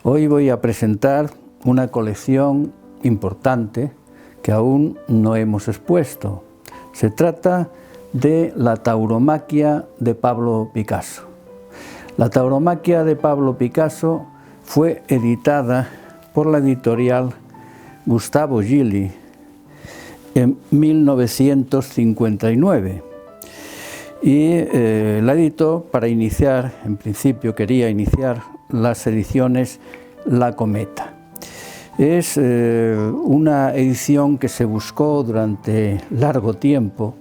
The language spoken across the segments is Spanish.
Hoy voy a presentar una colección importante que aún no hemos expuesto. Se trata de la tauromaquia de Pablo Picasso. La tauromaquia de Pablo Picasso fue editada por la editorial Gustavo Gili en 1959 y la editó para iniciar, en principio quería iniciar las ediciones La Cometa. Es una edición que se buscó durante largo tiempo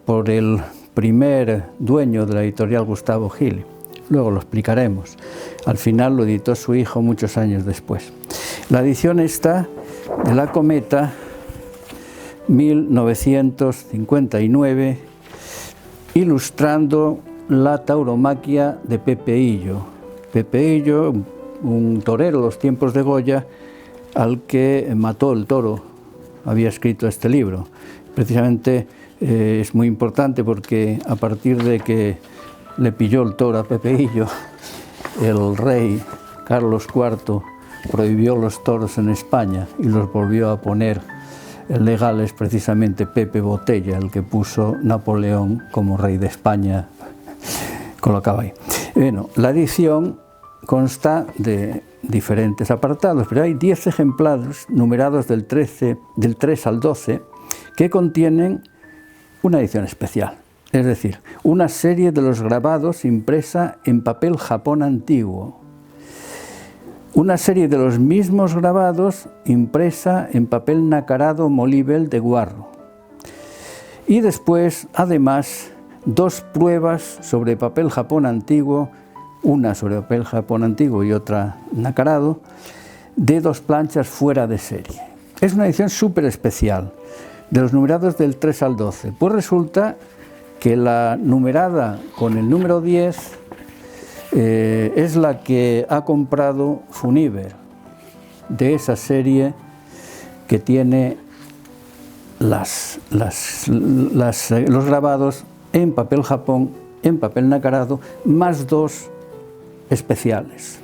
por el primer dueño de la editorial, Gustavo Gili. Luego lo explicaremos. Al final lo editó su hijo muchos años después. La edición esta de La Cometa, 1959, ilustrando la tauromaquia de Pepe Hillo. Pepe Hillo, un torero de los tiempos de Goya, al que mató el toro, había escrito este libro. Precisamente es muy importante porque a partir de que le pilló el toro a Pepe Hillo, el rey Carlos IV prohibió los toros en España y los volvió a poner legales precisamente Pepe Botella, el que puso Napoleón como rey de España, colocaba ahí. Bueno, la edición consta de diferentes apartados, pero hay 10 ejemplares numerados del 3 al 12 que contienen una edición especial, es decir, una serie de los grabados impresa en papel Japón antiguo, una serie de los mismos grabados impresa en papel nacarado Molivel de Guarro y después, además, 2 pruebas sobre papel Japón antiguo, una sobre papel Japón antiguo y otra nacarado, de 2 planchas fuera de serie. Es una edición súper especial, de los numerados del 3 al 12. Pues resulta que la numerada con el número 10 es la que ha comprado Funiver, de esa serie que tiene los grabados en papel Japón, en papel nacarado, más 2 especiales.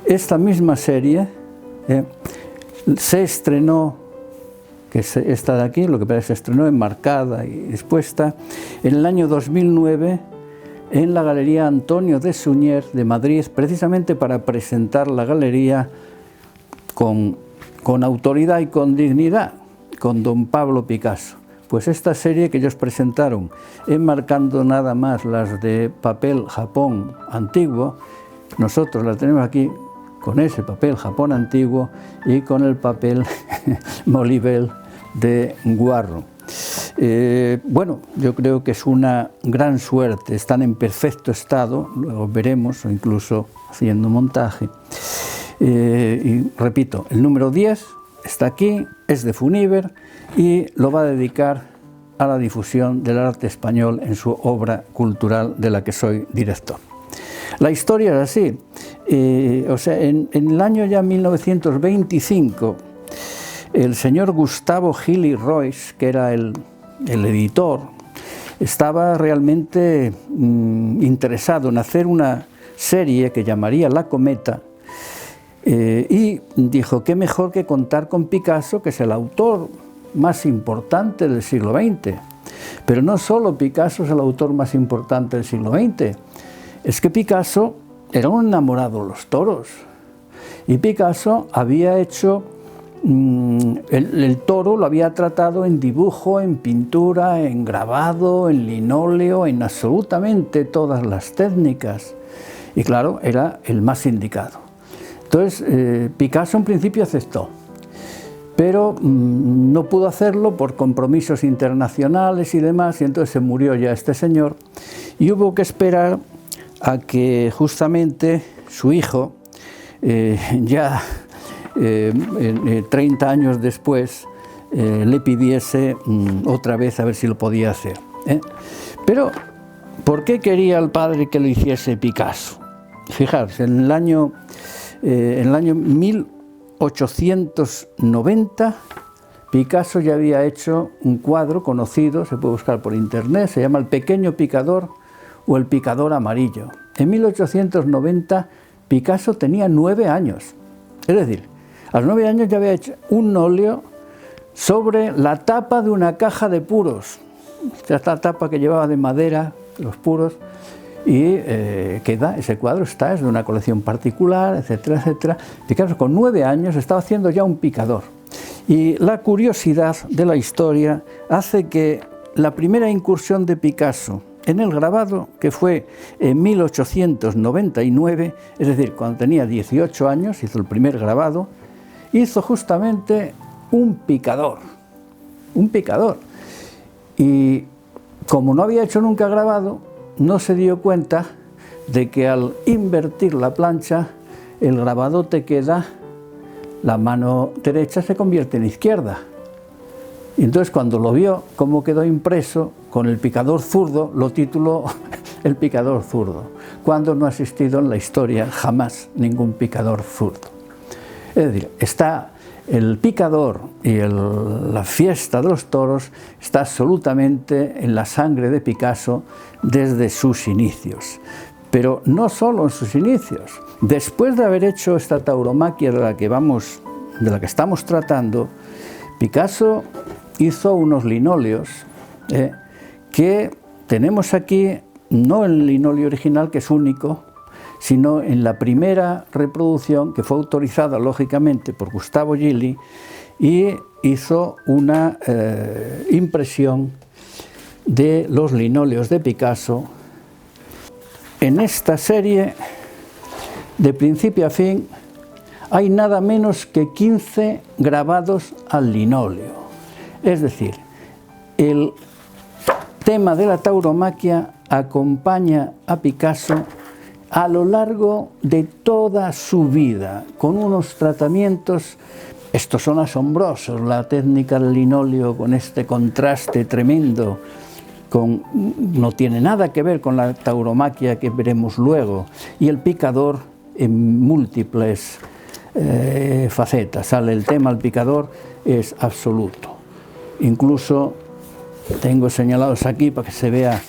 Esta misma serie se estrenó, que esta de aquí, lo que parece, se estrenó enmarcada y expuesta en el año 2009 en la Galería Antonio de Suñer de Madrid, precisamente para presentar la galería con autoridad y con dignidad, con don Pablo Picasso. Pues esta serie que ellos presentaron, enmarcando nada más las de papel Japón antiguo, nosotros la tenemos aquí con ese papel Japón antiguo y con el papel Molivel de Guarro. Bueno, yo creo que es una gran suerte, están en perfecto estado, luego veremos, o incluso haciendo montaje. Y repito, el número 10 está aquí, es de Funiver y lo va a dedicar a la difusión del arte español en su obra cultural de la que soy director. La historia es así, o sea, en el año ya 1925, el señor Gustavo Gili Royce, que era el editor, estaba realmente interesado en hacer una serie que llamaría La Cometa, y dijo, qué mejor que contar con Picasso, que es el autor más importante del siglo XX. Pero no solo Picasso es el autor más importante del siglo XX, es que Picasso era un enamorado de los toros, y Picasso había hecho el toro, lo había tratado en dibujo, en pintura, en grabado, en linóleo, en absolutamente todas las técnicas, y claro, era el más indicado. Entonces Picasso en principio aceptó, pero no pudo hacerlo por compromisos internacionales y demás, y entonces se murió ya este señor, y hubo que esperar a que justamente su hijo, 30 años después, le pidiese otra vez a ver si lo podía hacer. Pero, ¿por qué quería el padre que lo hiciese Picasso? Fijaros, en el año 1890, Picasso ya había hecho un cuadro conocido, se puede buscar por internet, se llama El pequeño picador o El picador amarillo. En 1890 Picasso tenía 9 años. Es decir, a los 9 años ya había hecho un óleo sobre la tapa de una caja de puros. Esta tapa que llevaba de madera, los puros, y ese cuadro es de una colección particular, etcétera, etcétera. Picasso con 9 años estaba haciendo ya un picador. Y la curiosidad de la historia hace que la primera incursión de Picasso en el grabado, que fue en 1899, es decir, cuando tenía 18 años, hizo el primer grabado, hizo justamente un picador. Y como no había hecho nunca grabado, no se dio cuenta de que al invertir la plancha, el grabado te queda, la mano derecha se convierte en izquierda. Y entonces cuando lo vio cómo quedó impreso con el picador zurdo, lo tituló El picador zurdo, cuando no ha existido en la historia jamás ningún picador zurdo. Es decir, está el picador y la fiesta de los toros está absolutamente en la sangre de Picasso desde sus inicios. Pero no solo en sus inicios. Después de haber hecho esta tauromaquia de la que estamos tratando, Picasso hizo unos linoleos que tenemos aquí, no el linoleo original, que es único, sino en la primera reproducción, que fue autorizada lógicamente por Gustavo Gili, y hizo una impresión de los linoleos de Picasso. En esta serie, de principio a fin, hay nada menos que 15 grabados al linóleo. Es decir, el tema de la tauromaquia acompaña a Picasso a lo largo de toda su vida, con unos tratamientos, estos son asombrosos, la técnica del linóleo con este contraste tremendo, no tiene nada que ver con la tauromaquia que veremos luego, y el picador en múltiples facetas. El tema del picador es absoluto. Incluso tengo señalados aquí para que se vea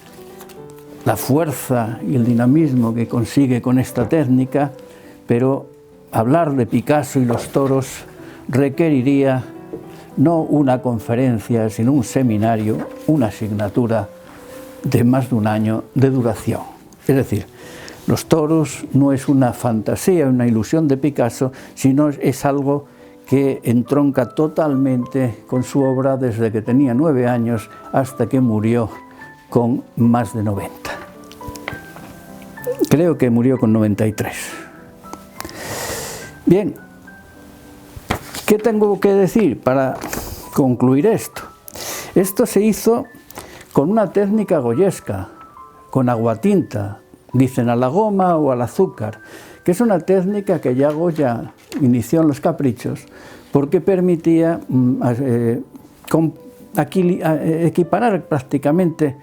la fuerza y el dinamismo que consigue con esta técnica, pero hablar de Picasso y los toros requeriría no una conferencia, sino un seminario, una asignatura de más de un año de duración. Es decir, los toros no es una fantasía, una ilusión de Picasso, sino es algo que entronca totalmente con su obra desde que tenía 9 años hasta que murió con más de 90. Creo que murió con 93. Bien, ¿qué tengo que decir para concluir esto? Esto se hizo con una técnica goyesca, con aguatinta, dicen a la goma o al azúcar, que es una técnica que ya Goya inició en Los Caprichos, porque permitía equiparar prácticamente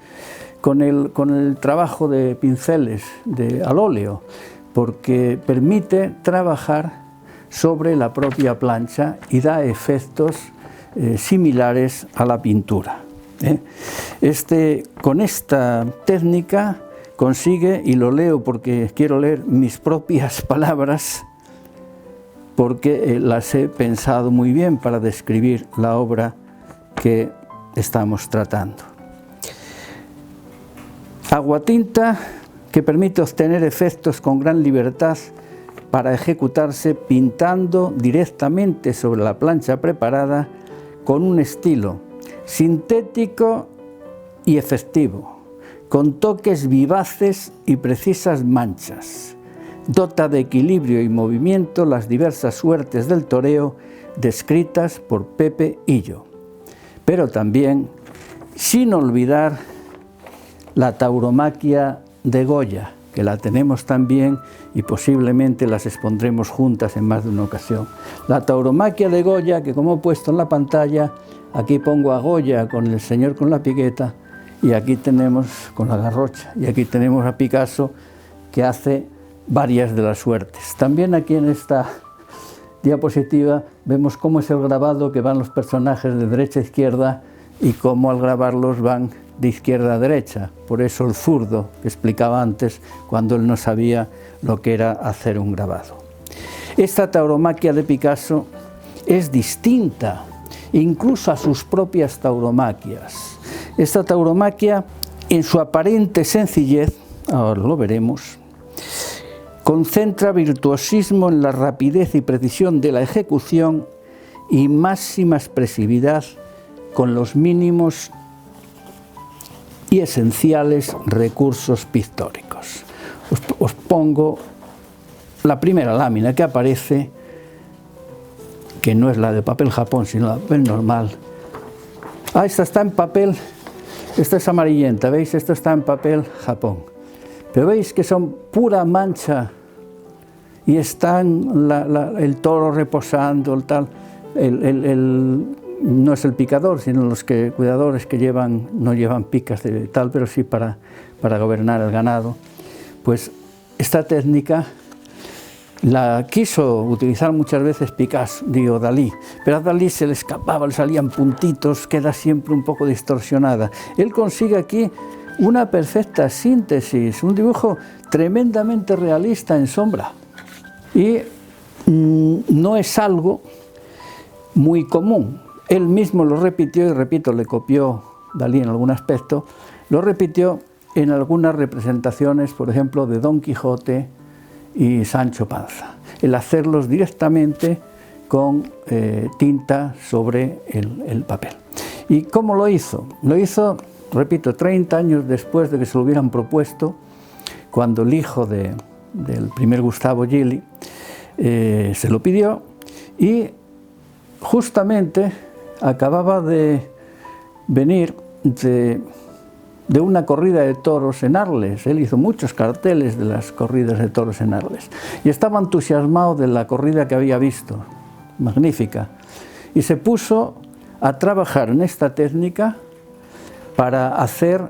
con el trabajo de pinceles al óleo, porque permite trabajar sobre la propia plancha y da efectos similares a la pintura. Con esta técnica consigue, y lo leo porque quiero leer mis propias palabras, porque las he pensado muy bien para describir la obra que estamos tratando. Aguatinta que permite obtener efectos con gran libertad para ejecutarse pintando directamente sobre la plancha preparada con un estilo sintético y efectivo, con toques vivaces y precisas manchas. Dota de equilibrio y movimiento las diversas suertes del toreo descritas por Pepe Hillo, pero también sin olvidar la tauromaquia de Goya, que la tenemos también y posiblemente las expondremos juntas en más de una ocasión. La tauromaquia de Goya, que como he puesto en la pantalla, aquí pongo a Goya con el señor con la pigueta, y aquí tenemos con la garrocha, y aquí tenemos a Picasso, que hace varias de las suertes. También aquí en esta diapositiva vemos cómo es el grabado, que van los personajes de derecha a izquierda, y cómo al grabarlos van de izquierda a derecha, por eso el zurdo que explicaba antes, cuando él no sabía lo que era hacer un grabado. Esta tauromaquia de Picasso es distinta incluso a sus propias tauromaquias. Esta tauromaquia, en su aparente sencillez, ahora lo veremos, concentra virtuosismo en la rapidez y precisión de la ejecución y máxima expresividad con los mínimos y esenciales recursos pictóricos. Os pongo la primera lámina que aparece, que no es la de papel Japón, sino la de papel normal. Esta está en papel, esta es amarillenta, ¿veis? Esta está en papel Japón. Pero veis que son pura mancha y están el toro reposando, el tal, no es el picador, sino los cuidadores que no llevan picas de tal, pero sí para gobernar el ganado. Pues esta técnica la quiso utilizar muchas veces Picasso, Dalí, pero a Dalí se le escapaba, le salían puntitos, queda siempre un poco distorsionada. Él consigue aquí una perfecta síntesis, un dibujo tremendamente realista en sombra. Y no es algo muy común. Él mismo lo repitió, y repito, le copió Dalí en algún aspecto, lo repitió en algunas representaciones, por ejemplo, de Don Quijote y Sancho Panza, el hacerlos directamente con tinta sobre el papel. ¿Y cómo lo hizo? Lo hizo, repito, 30 años después de que se lo hubieran propuesto, cuando el hijo del primer Gustavo Gili se lo pidió, y justamente acababa de venir de una corrida de toros en Arles. Él hizo muchos carteles de las corridas de toros en Arles y estaba entusiasmado de la corrida que había visto, magnífica, y se puso a trabajar en esta técnica para hacer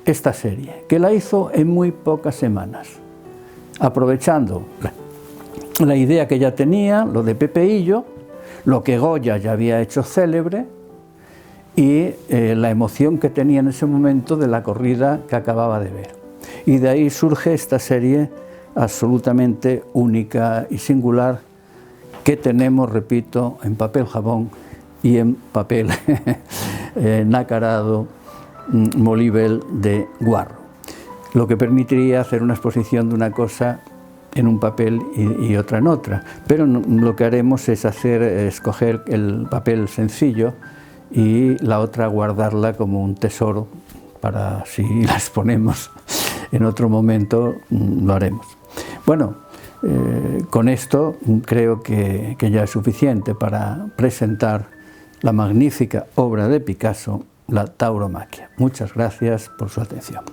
esta serie, que la hizo en muy pocas semanas, aprovechando la idea que ya tenía, lo de Pepeillo, lo que Goya ya había hecho célebre, y la emoción que tenía en ese momento de la corrida que acababa de ver. Y de ahí surge esta serie absolutamente única y singular que tenemos, repito, en papel Japón y en papel nacarado Molivel de Guarro, lo que permitiría hacer una exposición de una cosa en un papel y otra en otra. Pero lo que haremos es escoger el papel sencillo y la otra guardarla como un tesoro para, si la exponemos en otro momento, lo haremos. Bueno, con esto creo que ya es suficiente para presentar la magnífica obra de Picasso, la tauromaquia. Muchas gracias por su atención.